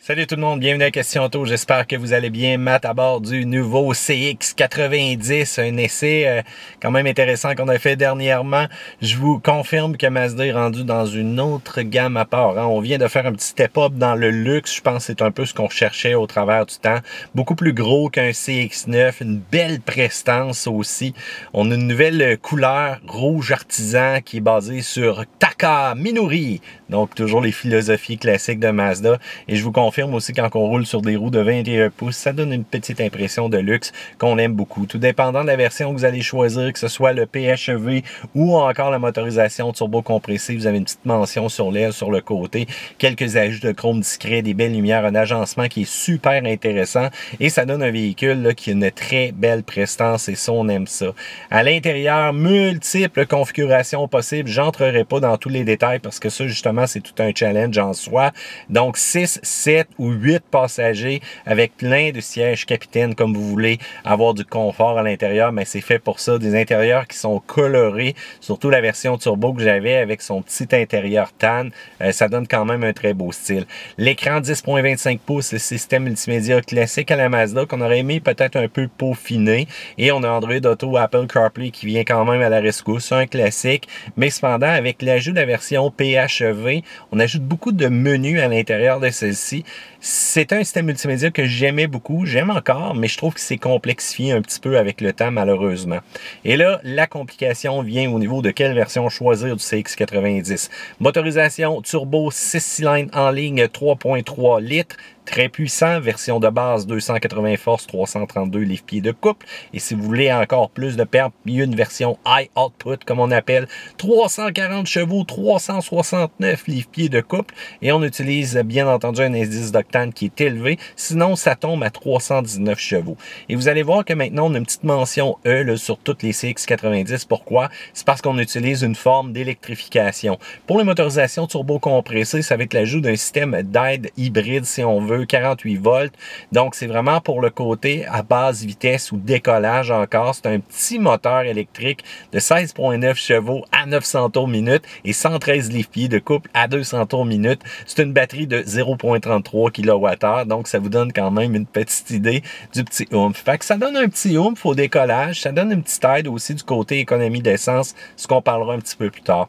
Salut tout le monde, bienvenue à Question Auto, j'espère que vous allez bien. Matt à bord du nouveau CX90, un essai quand même intéressant qu'on a fait dernièrement. Je vous confirme que Mazda est rendu dans une autre gamme à part. On vient de faire un petit step-up dans le luxe, je pense que c'est un peu ce qu'on cherchait au travers du temps. Beaucoup plus gros qu'un CX9, une belle prestance aussi. On a une nouvelle couleur rouge artisan qui est basée sur Taka Minori, donc toujours les philosophies classiques de Mazda. Et je vous confirme aussi quand on roule sur des roues de 21 pouces, ça donne une petite impression de luxe qu'on aime beaucoup. Tout dépendant de la version que vous allez choisir, que ce soit le PHEV ou encore la motorisation turbo compressée, vous avez une petite mention sur l'aile, sur le côté, quelques ajouts de chrome discret, des belles lumières, un agencement qui est super intéressant et ça donne un véhicule là, qui a une très belle prestance et ça, on aime ça. À l'intérieur, multiples configurations possibles. J'entrerai pas dans tous les détails parce que ça, justement, c'est tout un challenge en soi. Donc, 6, 7 ou 8 passagers avec plein de sièges capitaine comme vous voulez avoir du confort à l'intérieur, mais c'est fait pour ça. Des intérieurs qui sont colorés, surtout la version turbo que j'avais avec son petit intérieur tan, ça donne quand même un très beau style. L'écran 10.25 pouces, le système multimédia classique à la Mazda qu'on aurait aimé peut-être un peu peaufiner, et on a Android Auto, Apple CarPlay qui vient quand même à la rescousse, un classique, mais cependant avec l'ajout de la version PHEV, on ajoute beaucoup de menus à l'intérieur de celle-ci. C'est un système multimédia que j'aimais beaucoup, j'aime encore, mais je trouve que c'est complexifié un petit peu avec le temps, malheureusement. Et là, la complication vient au niveau de quelle version choisir du CX90. Motorisation turbo 6 cylindres en ligne 3.3 litres, très puissant, version de base 280 forces, 332 livres-pieds de couple. Et si vous voulez encore plus de pertes, il y a une version high output, comme on appelle, 340 chevaux, 369 livres-pieds de couple. Et on utilise bien entendu un indice d'octane qui est élevé, sinon ça tombe à 319 chevaux. Et vous allez voir que maintenant on a une petite mention E là, sur toutes les CX90. Pourquoi? C'est parce qu'on utilise une forme d'électrification. Pour les motorisations turbo compressées, ça va être l'ajout d'un système d'aide hybride si on veut, 48 volts. Donc, c'est vraiment pour le côté à basse vitesse ou décollage encore. C'est un petit moteur électrique de 16.9 chevaux à 900 tours minute et 113 livres-pieds de couple à 200 tours minute. C'est une batterie de 0.33 kWh. Donc, ça vous donne quand même une petite idée du petit oomph. Fait que ça donne un petit oomph au décollage. Ça donne une petite aide aussi du côté économie d'essence, ce qu'on parlera un petit peu plus tard.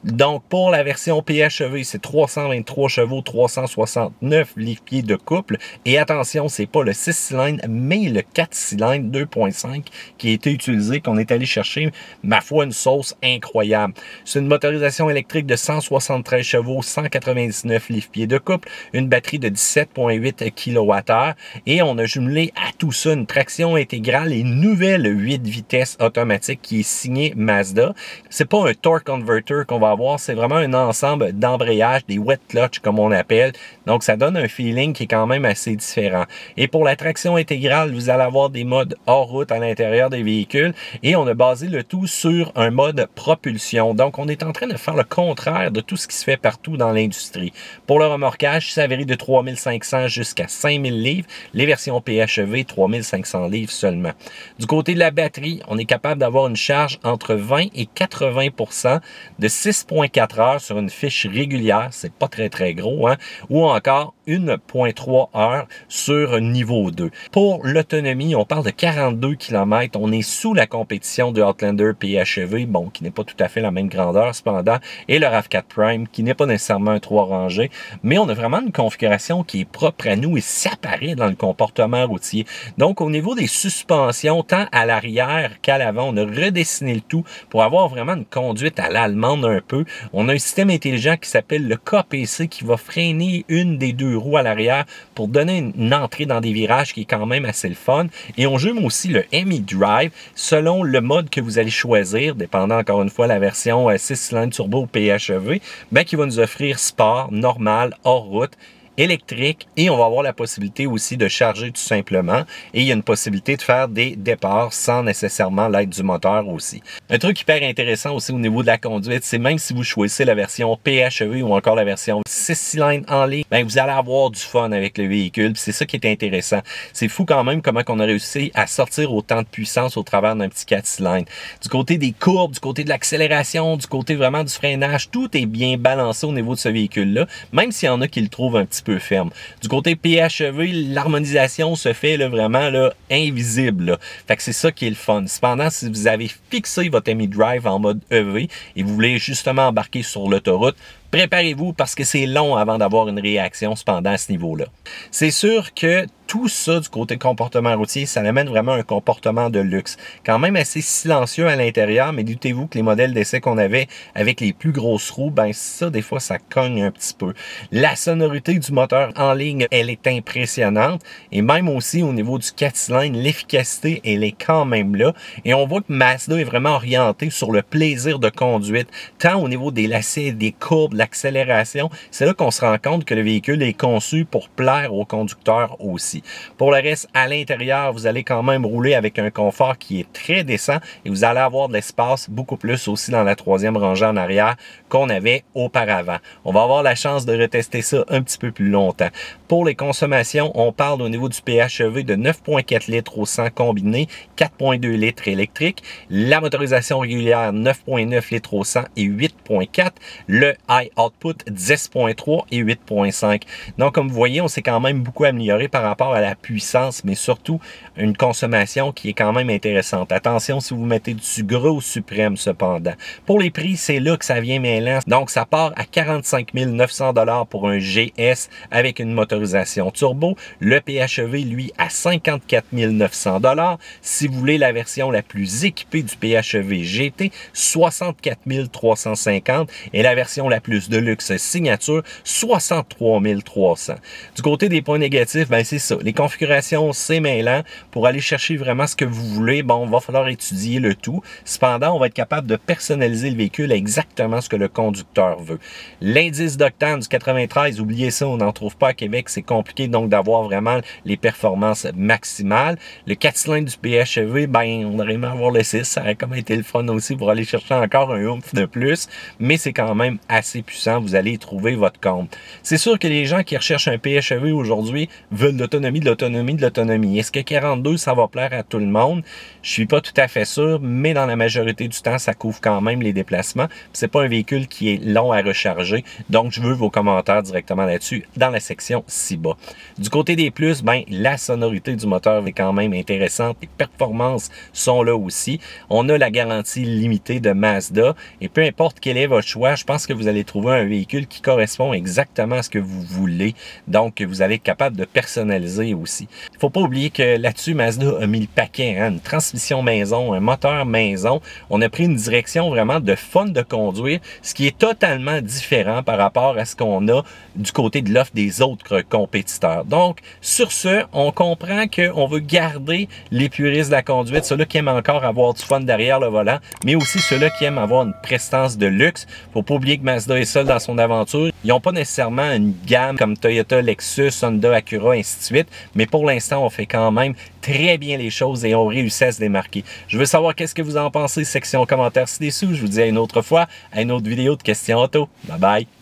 Donc, pour la version PHEV, c'est 323 chevaux, 369 livres-pieds de couple. Et attention, c'est pas le 6 cylindres, mais le 4 cylindres 2.5 qui a été utilisé, qu'on est allé chercher, ma foi, une sauce incroyable. C'est une motorisation électrique de 173 chevaux, 199 livres-pieds de couple, une batterie de 17.8 kWh. Et on a jumelé à tout ça une traction intégrale et une nouvelle 8 vitesses automatique qui est signée Mazda. C'est pas un torque converter qu'on va avoir, c'est vraiment un ensemble d'embrayage, des wet clutch comme on appelle. Donc ça donne un feeling qui est quand même assez différent. Et pour la traction intégrale, vous allez avoir des modes hors route à l'intérieur des véhicules et on a basé le tout sur un mode propulsion. Donc on est en train de faire le contraire de tout ce qui se fait partout dans l'industrie. Pour le remorquage, ça varie de 3500 jusqu'à 5000 livres. Les versions PHEV, 3500 livres seulement. Du côté de la batterie, on est capable d'avoir une charge entre 20 et 80% de 6.4 heures sur une fiche régulière, c'est pas très gros, hein? Ou encore 1.3 heures sur niveau 2. Pour l'autonomie, on parle de 42 km. On est sous la compétition de Outlander PHEV, bon, qui n'est pas tout à fait la même grandeur cependant, et le RAV4 Prime, qui n'est pas nécessairement un 3 rangé, mais on a vraiment une configuration qui est propre à nous et s'apparaît dans le comportement routier. Donc, au niveau des suspensions, tant à l'arrière qu'à l'avant, on a redessiné le tout pour avoir vraiment une conduite à l'allemande un peu. On a un système intelligent qui s'appelle le KPC qui va freiner une des deux roues à l'arrière pour donner une entrée dans des virages qui est quand même assez le fun. Et on jume aussi le ME Drive selon le mode que vous allez choisir, dépendant encore une fois la version 6 cylindres turbo PHEV, ben, qui va nous offrir sport, normal, hors route, électrique et on va avoir la possibilité aussi de charger tout simplement et il y a une possibilité de faire des départs sans nécessairement l'aide du moteur aussi. Un truc hyper intéressant aussi au niveau de la conduite, c'est même si vous choisissez la version PHEV ou encore la version 6 cylindres en ligne, ben vous allez avoir du fun avec le véhicule, c'est ça qui est intéressant. C'est fou quand même comment on a réussi à sortir autant de puissance au travers d'un petit 4 cylindres. Du côté des courbes, du côté de l'accélération, du côté vraiment du freinage, tout est bien balancé au niveau de ce véhicule-là, même s'il y en a qui le trouvent un petit peu ferme. Du côté PHEV, l'harmonisation se fait là, vraiment là, invisible. Là. Fait que c'est ça qui est le fun. Cependant, si vous avez fixé votre Mi-Drive en mode EV et vous voulez justement embarquer sur l'autoroute, préparez-vous parce que c'est long avant d'avoir une réaction cependant à ce niveau-là. C'est sûr que tout ça du côté comportement routier, ça amène vraiment un comportement de luxe. Quand même assez silencieux à l'intérieur, mais doutez-vous que les modèles d'essai qu'on avait avec les plus grosses roues, ben ça, des fois, ça cogne un petit peu. La sonorité du moteur en ligne, elle est impressionnante. Et même aussi au niveau du 4 cylindres, l'efficacité, elle est quand même là. Et on voit que Mazda est vraiment orienté sur le plaisir de conduite, tant au niveau des lacets, des courbes, de l'accélération. C'est là qu'on se rend compte que le véhicule est conçu pour plaire aux conducteurs aussi. Pour le reste, à l'intérieur, vous allez quand même rouler avec un confort qui est très décent et vous allez avoir de l'espace beaucoup plus aussi dans la troisième rangée en arrière qu'on avait auparavant. On va avoir la chance de retester ça un petit peu plus longtemps. Pour les consommations, on parle au niveau du PHEV de 9,4 litres au 100 combiné, 4,2 litres électrique. La motorisation régulière, 9,9 litres au 100 et 8,4. Le High Output, 10,3 et 8,5. Donc, comme vous voyez, on s'est quand même beaucoup amélioré par rapport à la puissance, mais surtout une consommation qui est quand même intéressante. Attention si vous mettez du gros suprême cependant. Pour les prix, c'est là que ça vient mêlant. Donc, ça part à 45 900 $ pour un GS avec une motorisation turbo. Le PHEV, lui, à 54 900 $. Si vous voulez la version la plus équipée du PHEV GT, 64 350 $. Et la version la plus de luxe signature, 63 300 $. Du côté des points négatifs, ben c'est ça. Les configurations, c'est mêlant. Pour aller chercher vraiment ce que vous voulez, bon, il va falloir étudier le tout. Cependant, on va être capable de personnaliser le véhicule à exactement ce que le conducteur veut. L'indice d'octane du 93, oubliez ça, on n'en trouve pas à Québec. C'est compliqué donc d'avoir vraiment les performances maximales. Le 4 cylindres du PHEV, ben, on aurait aimé avoir le 6. Ça aurait comme été le fun aussi pour aller chercher encore un oomph de plus. Mais c'est quand même assez puissant. Vous allez y trouver votre compte. C'est sûr que les gens qui recherchent un PHEV aujourd'hui veulent de l'autonomie. Est-ce que 42, ça va plaire à tout le monde? Je suis pas tout à fait sûr, mais dans la majorité du temps, ça couvre quand même les déplacements. C'est pas un véhicule qui est long à recharger. Donc, je veux vos commentaires directement là-dessus dans la section ci-bas. Du côté des plus, ben, la sonorité du moteur est quand même intéressante. Les performances sont là aussi. On a la garantie limitée de Mazda. Et peu importe quel est votre choix, je pense que vous allez trouver un véhicule qui correspond exactement à ce que vous voulez. Donc, vous allez être capable de personnaliser aussi. Il ne faut pas oublier que là-dessus, Mazda a mis le paquet, hein, une transmission maison, un moteur maison. On a pris une direction vraiment de fun de conduire, ce qui est totalement différent par rapport à ce qu'on a du côté de l'offre des autres compétiteurs. Donc, sur ce, on comprend qu'on veut garder les puristes de la conduite, ceux-là qui aiment encore avoir du fun derrière le volant, mais aussi ceux-là qui aiment avoir une prestance de luxe. Faut pas oublier que Mazda est seul dans son aventure. Ils n'ont pas nécessairement une gamme comme Toyota, Lexus, Honda, Acura, ainsi de suite, mais pour l'instant, on fait quand même très bien les choses et on réussit à se démarquer. Je veux savoir qu'est-ce que vous en pensez, section commentaires ci-dessous. Je vous dis à une autre fois, à une autre vidéo de questions auto. Bye bye!